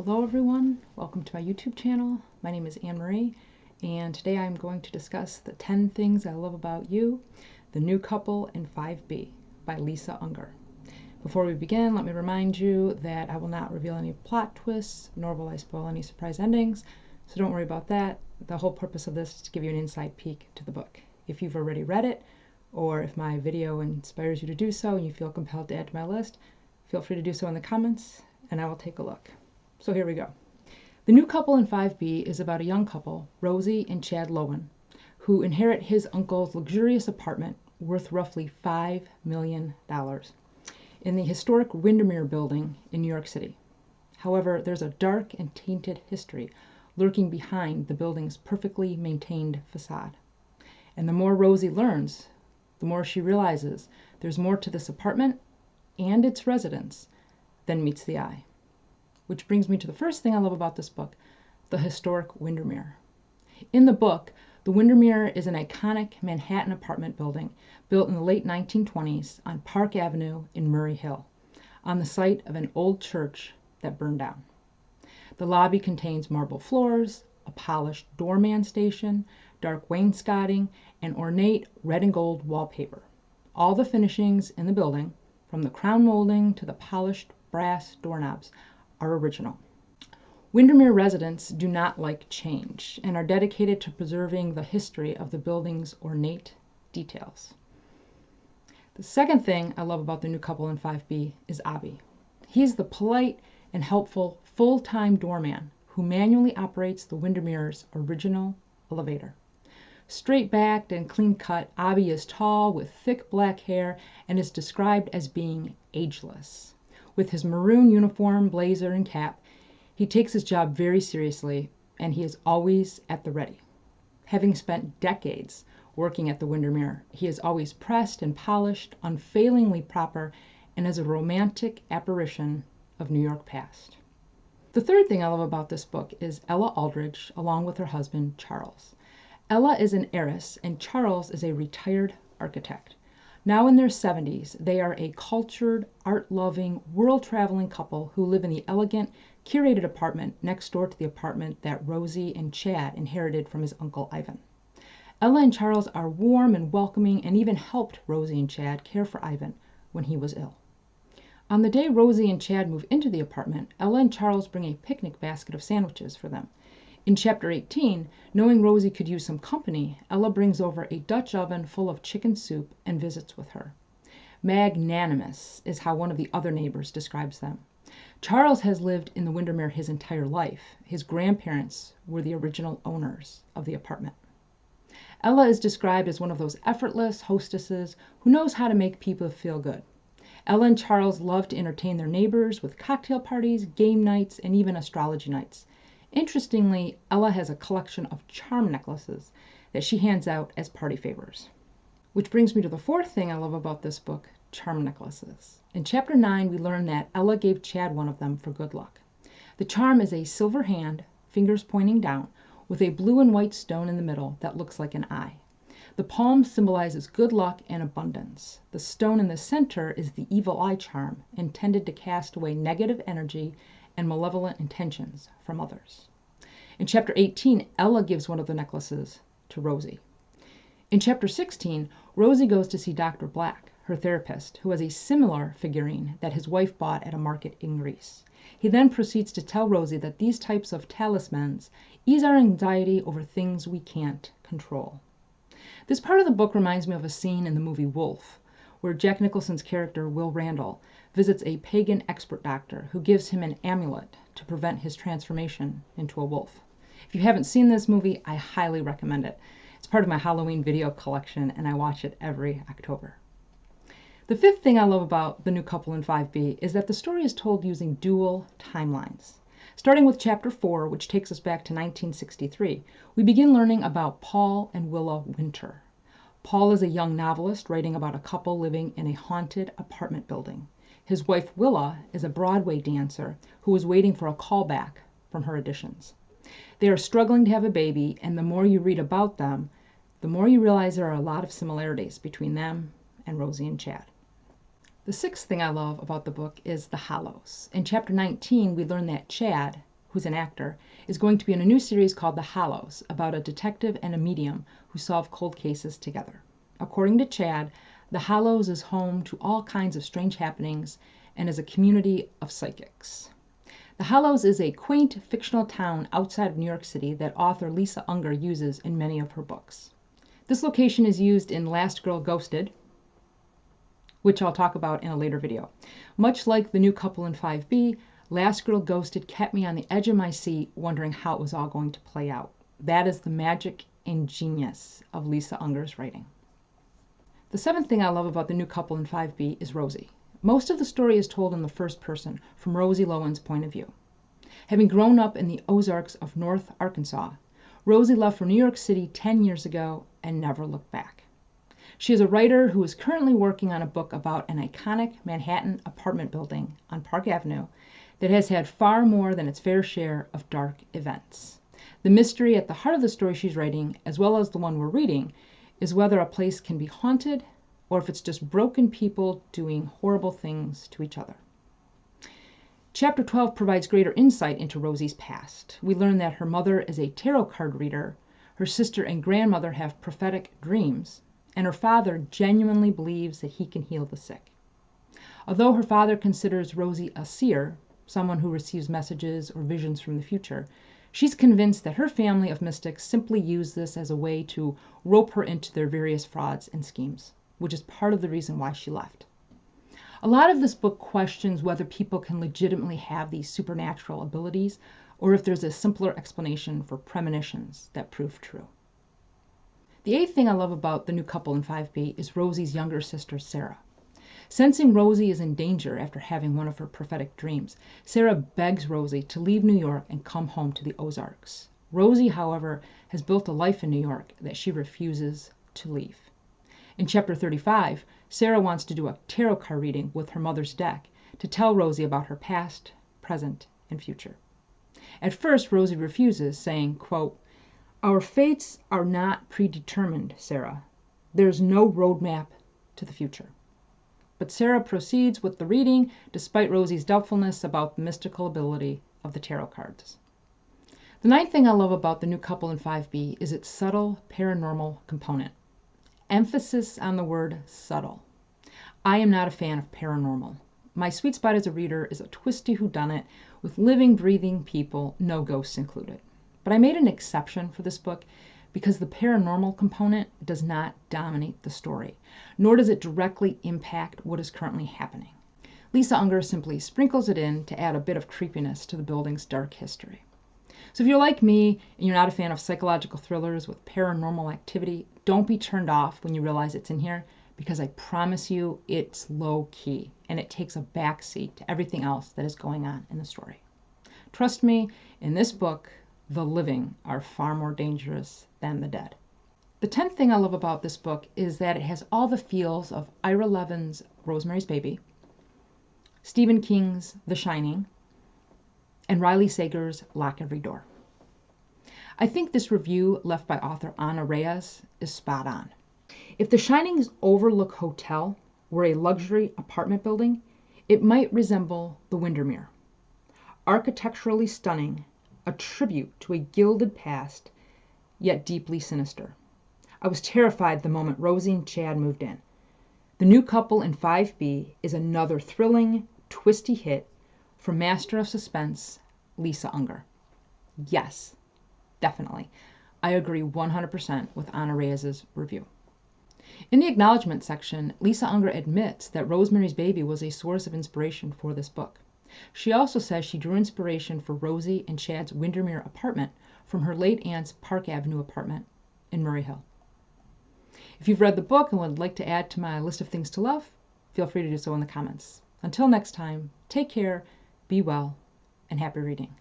Hello everyone, welcome to my YouTube channel. My name is Anne-Marie, and today I'm going to discuss the 10 Things I Love About You, The New Couple in 5B by Lisa Unger. Before we begin, let me remind you that I will not reveal any plot twists, nor will I spoil any surprise endings, so don't worry about that. The whole purpose of this is to give you an inside peek to the book. If you've already read it, or if my video inspires you to do so and you feel compelled to add to my list, feel free to do so in the comments, and I will take a look. So here we go. The New Couple in 5B is about a young couple, Rosie and Chad Lowen, who inherit his uncle's luxurious apartment worth roughly $5 million in the historic Windermere building in New York City. However, there's a dark and tainted history lurking behind the building's perfectly maintained facade. And the more Rosie learns, the more she realizes there's more to this apartment and its residents than meets the eye. Which brings me to the first thing I love about this book, the historic Windermere. In the book, the Windermere is an iconic Manhattan apartment building built in the late 1920s on Park Avenue in Murray Hill, on the site of an old church that burned down. The lobby contains marble floors, a polished doorman station, dark wainscoting, and ornate red and gold wallpaper. All the finishings in the building, from the crown molding to the polished brass doorknobs, are original. Windermere residents do not like change and are dedicated to preserving the history of the building's ornate details. The second thing I love about the New Couple in 5B is Avi. He's the polite and helpful full-time doorman who manually operates the Windermere's original elevator. Straight-backed and clean-cut, Avi is tall with thick black hair and is described as being ageless. With his maroon uniform, blazer, and cap, he takes his job very seriously, and he is always at the ready. Having spent decades working at the Windermere, he is always pressed and polished, unfailingly proper, and is a romantic apparition of New York past. The third thing I love about this book is Ella Aldridge, along with her husband, Charles. Ella is an heiress, and Charles is a retired architect. Now in their 70s, they are a cultured, art-loving, world-traveling couple who live in the elegant, curated apartment next door to the apartment that Rosie and Chad inherited from his uncle Ivan. Ella and Charles are warm and welcoming and even helped Rosie and Chad care for Ivan when he was ill. On the day Rosie and Chad move into the apartment, Ella and Charles bring a picnic basket of sandwiches for them. In Chapter 18, knowing Rosie could use some company, Ella brings over a Dutch oven full of chicken soup and visits with her. Magnanimous is how one of the other neighbors describes them. Charles has lived in the Windermere his entire life. His grandparents were the original owners of the apartment. Ella is described as one of those effortless hostesses who knows how to make people feel good. Ella and Charles love to entertain their neighbors with cocktail parties, game nights, and even astrology nights. Interestingly, Ella has a collection of charm necklaces that she hands out as party favors. Which brings me to the fourth thing I love about this book, charm necklaces. In Chapter 9, we learn that Ella gave Chad one of them for good luck. The charm is a silver hand, fingers pointing down, with a blue and white stone in the middle that looks like an eye. The palm symbolizes good luck and abundance. The stone in the center is the evil eye charm, intended to cast away negative energy and malevolent intentions from others. In Chapter 18, Ella gives one of the necklaces to Rosie. In Chapter 16, Rosie goes to see Dr. Black, her therapist, who has a similar figurine that his wife bought at a market in Greece. He then proceeds to tell Rosie that these types of talismans ease our anxiety over things we can't control. This part of the book reminds me of a scene in the movie Wolf, where Jack Nicholson's character, Will Randall, visits a pagan expert doctor who gives him an amulet to prevent his transformation into a wolf. If you haven't seen this movie, I highly recommend it. It's part of my Halloween video collection, and I watch it every October. The fifth thing I love about The New Couple in 5B is that the story is told using dual timelines. Starting with Chapter 4, which takes us back to 1963, we begin learning about Paul and Willa Winter. Paul is a young novelist writing about a couple living in a haunted apartment building. His wife Willa is a Broadway dancer who is waiting for a callback from her auditions. They are struggling to have a baby, and the more you read about them, the more you realize there are a lot of similarities between them and Rosie and Chad. The sixth thing I love about the book is the Hollows. In Chapter 19, we learn that Chad, who's an actor, is going to be in a new series called The Hollows about a detective and a medium who solve cold cases together. According to Chad, The Hollows is home to all kinds of strange happenings and is a community of psychics. The Hollows is a quaint fictional town outside of New York City that author Lisa Unger uses in many of her books. This location is used in Last Girl Ghosted, which I'll talk about in a later video. Much like The New Couple in 5B, Last Girl Ghosted kept me on the edge of my seat wondering how it was all going to play out. That is the magic and genius of Lisa Unger's writing. The seventh thing I love about The New Couple in 5B is Rosie. Most of the story is told in the first person, from Rosie Lowen's point of view. Having grown up in the Ozarks of North Arkansas, Rosie left for New York City 10 years ago and never looked back. She is a writer who is currently working on a book about an iconic Manhattan apartment building on Park Avenue that has had far more than its fair share of dark events. The mystery at the heart of the story she's writing, as well as the one we're reading, is whether a place can be haunted or if it's just broken people doing horrible things to each other. Chapter 12 provides greater insight into Rosie's past. We learn that her mother is a tarot card reader, her sister and grandmother have prophetic dreams, and her father genuinely believes that he can heal the sick. Although her father considers Rosie a seer, someone who receives messages or visions from the future, she's convinced that her family of mystics simply use this as a way to rope her into their various frauds and schemes, which is part of the reason why she left. A lot of this book questions whether people can legitimately have these supernatural abilities or if there's a simpler explanation for premonitions that prove true. The eighth thing I love about The New Couple in 5B is Rosie's younger sister, Sarah. Sensing Rosie is in danger after having one of her prophetic dreams, Sarah begs Rosie to leave New York and come home to the Ozarks. Rosie, however, has built a life in New York that she refuses to leave. In Chapter 35, Sarah wants to do a tarot card reading with her mother's deck to tell Rosie about her past, present, and future. At first, Rosie refuses, saying, quote, "Our fates are not predetermined, Sarah. There's no roadmap to the future." But Sarah proceeds with the reading despite Rosie's doubtfulness about the mystical ability of the tarot cards. The ninth thing I love about The New Couple in 5B is its subtle paranormal component. Emphasis on the word subtle. I am not a fan of paranormal. My sweet spot as a reader is a twisty whodunit with living, breathing people, no ghosts included. But I made an exception for this book because the paranormal component does not dominate the story, nor does it directly impact what is currently happening. Lisa Unger simply sprinkles it in to add a bit of creepiness to the building's dark history. So if you're like me and you're not a fan of psychological thrillers with paranormal activity, don't be turned off when you realize it's in here, because I promise you it's low key and it takes a backseat to everything else that is going on in the story. Trust me, in this book, the living are far more dangerous than the dead. The 10th thing I love about this book is that it has all the feels of Ira Levin's Rosemary's Baby, Stephen King's The Shining, and Riley Sager's Lock Every Door. I think this review left by author Ana Reyes is spot on. If The Shining's Overlook Hotel were a luxury apartment building, it might resemble the Windermere. Architecturally stunning, a tribute to a gilded past, yet deeply sinister. I was terrified the moment Rosie and Chad moved in. The New Couple in 5B is another thrilling, twisty hit from master of suspense, Lisa Unger. Yes, definitely. I agree 100% with Ana Reyes' review. In the acknowledgement section, Lisa Unger admits that Rosemary's Baby was a source of inspiration for this book. She also says she drew inspiration for Rosie and Chad's Windermere apartment from her late aunt's Park Avenue apartment in Murray Hill. If you've read the book and would like to add to my list of things to love, feel free to do so in the comments. Until next time, take care, be well, and happy reading.